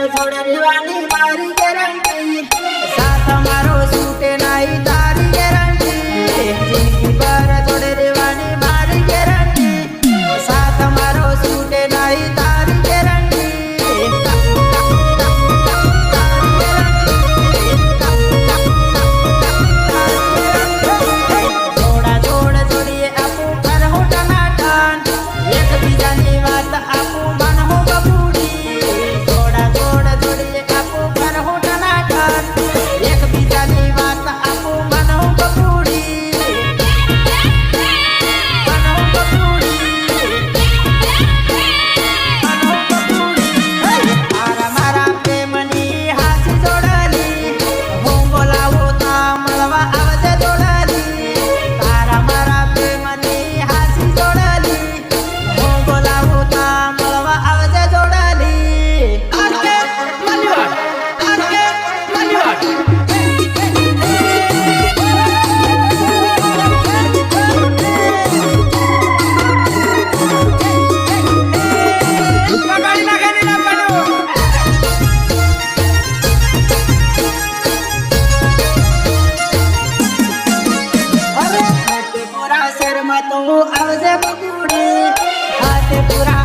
છોડ રેવાની મારી ગેરંટી સાથ મારો છૂટે નહીં તારી ગેરંટી જિંદગી ભર છોડ રેવાની મારી ગેરંટી સાથ મારો છૂટે નહીં તારી ગેરંટી થોડા જોડ જોડીએ આપું કર હું ટનાટન એકબીજાની વાત આપું મન હું બબુડી થોડા જોડ જોડીએ આપું કર હું ટનાટન એકબીજાની વાત આપું મન હું બબુડી મન હું બબુડી મારા પ્રેમની હાસી જોડલી હું બોલાવું તા મળવા આવજે જોડલી તારા મારા પ્રેમની હાસી જોડલી હું બોલાવું તા મળવા આવજે જોડલી આટકે મલિવાડ ગાડી નાખેલી ના પાડો હાથેપુરા શહેરમાં તો આવજે બબુડી હાથેપુરા